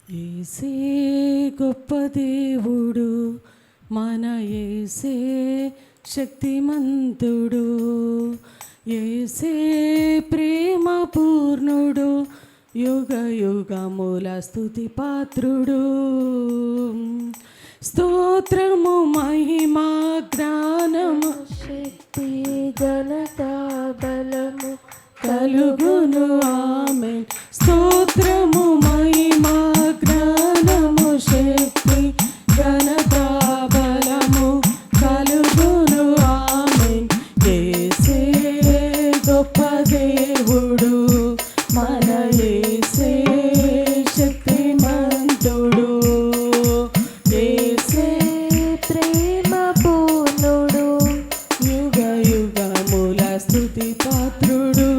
యేసే గొప్ప దేవుడు, మన యేసే శక్తిమంతుడు. యేసే ప్రేమ పూర్ణుడు, యుగ యుగముల స్తుతి పాత్రుడు. స్తోత్రము మహిమా జ్ఞానము శక్తి ఘనత బలము కలుగును. ఆమేన్. స్తోత్రము మహిమా జ్ఞానము శక్తి ఘనత బలము కలుగును. ఆమేన్. యేసే గొప్ప దేవుడు, మన యేసే శక్తిమంతుడు. యేసే ప్రేమ పూర్ణుడు, యుగ యుగముల స్తుతి పాత్రుడు.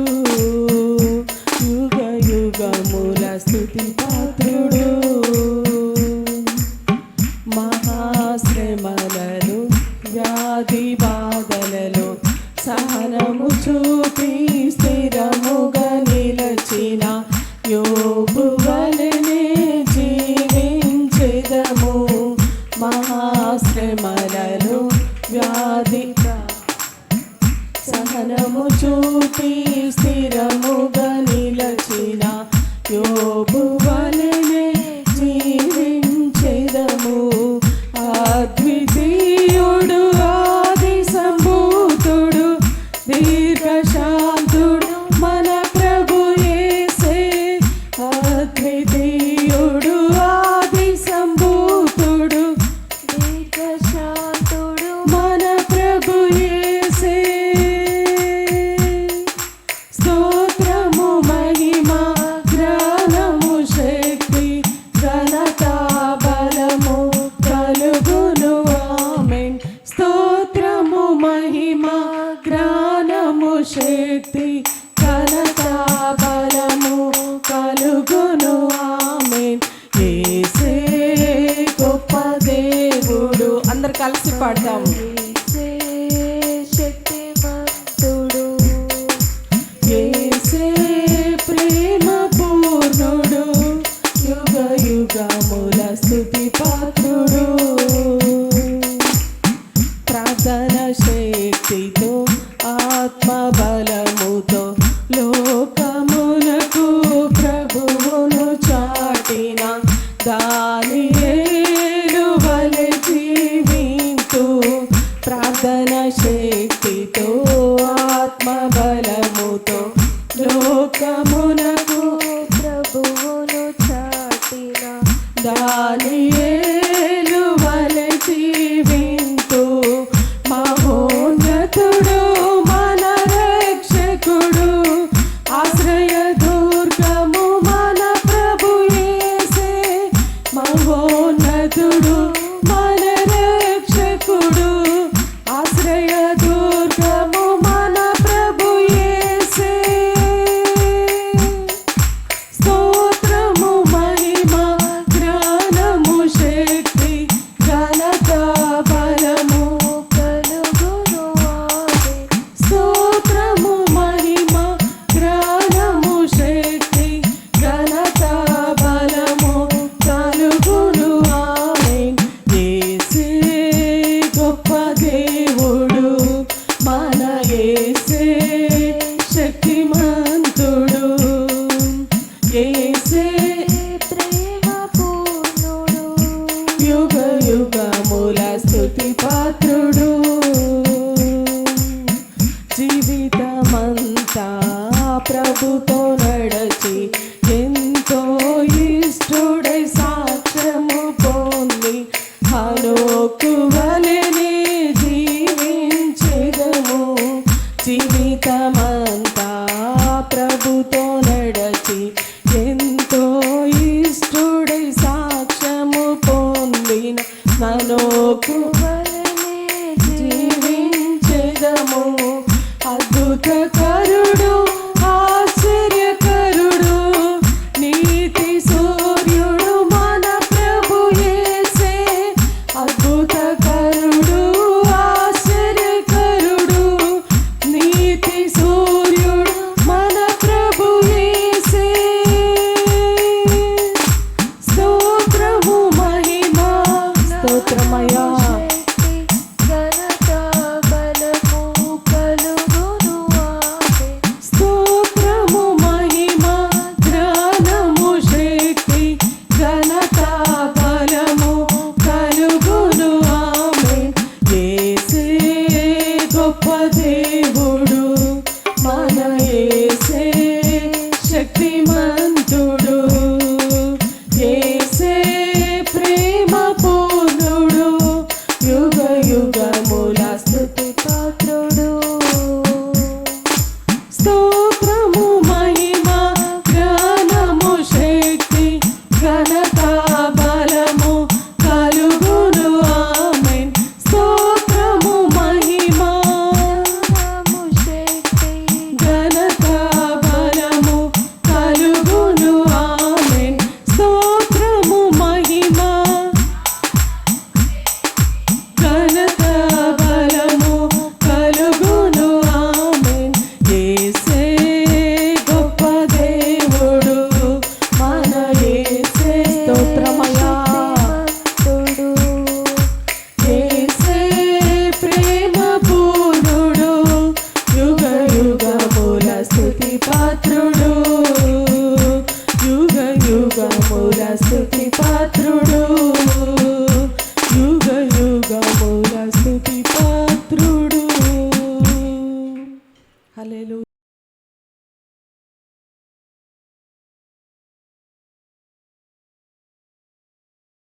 యుగ యుగముల స్తుతి పాత్రుడు. మహాశ్రమలలో వ్యాధి బాధలలో సహనము చూపి స్థిరముగా నిలచిన యోబు వలెనే జీవించెదము. మహాశ్రమలలో వ్యాధి సహనము చూపి స్థిరముగా నిలచిన యోబు వలెనే జీవించెదము. అద్వితీయుడు, ఆది సంభూతుడు, దీర్ఘశాంతుడు మన ప్రభు యేసే. అద్వితీయుడు, ఆది సంభూతుడు, దీర్ఘశాంతుడు మన ప్రభు యేసే. స్తోత్రము మహిమా జ్ఞానము శక్తి ఘనత బలము కలుగును. ఆమేన్. స్తోత్రము మహిమా జ్ఞానము శక్తి ఘనత బలము కలుగును. ఆమేన్. యేసే గొప్ప దేవుడు. అందరు కలిసి పాడతాం. యేసే శక్తిమంతుడు, యేసే ప్రేమ పూర్ణుడు, యుగ యుగముల స్తుతి పాత్రుడు. ప్రార్థన శక్తితో ఆత్మ బలముతో లోకమునకు ప్రభువును చాటిన దానియేలు వలె జీవింతు. ప్రార్థన శక్తితో ఆత్మ బలముతో లోకమునకు ప్రభువును చాటిన దానియేలు వలె జీవింతు. మహోన్నతుడు మన రక్షకుడు, ఆశ్రయ దుర్గము మన ప్రభు యేసే. మహోన్నతుడు మన రక్షకుడు, ఆశ్రయ దుర్గము మన ప్రభు యేసే. స్తోత్రము మహిమా జ్ఞానము శక్తి ఘనత బలము కలుగును. ఆమేన్. స్తోత్రము మహిమా జ్ఞానము శక్తి ఘనత బలము కలుగును. ఆమేన్. యేసే గొప్ప దేవుడు, మన యేసే శక్తిమంతుడు. యేసే ప్రేమ పూర్ణుడు, యుగ యుగముల స్తుతి పాత్రుడు. జీవితమంతా ప్రభుతో నడచి ఎంతో ఇష్టుడై సాక్ష్యము పొంది హనోకు వలెనే జీవించెదము. జీవితమంతా ప్రభుతో నడచి ఎంతో ఇష్టుడై సాక్ష్యము పొందిన హనోకు వలెనే జీవించెదము. అద్భుతకరుడు, ఆశ్చర్యకరుడు, నీతి సూర్యుడు మన ప్రభు యేసే. అద్భుతకరుడు, ఆశ్చర్యకరుడు, నీతి సూర్యుడు మన ప్రభు యేసే. స్తోత్రము గొప్ప దేవుడు మన యేసే శక్తిమంతుడు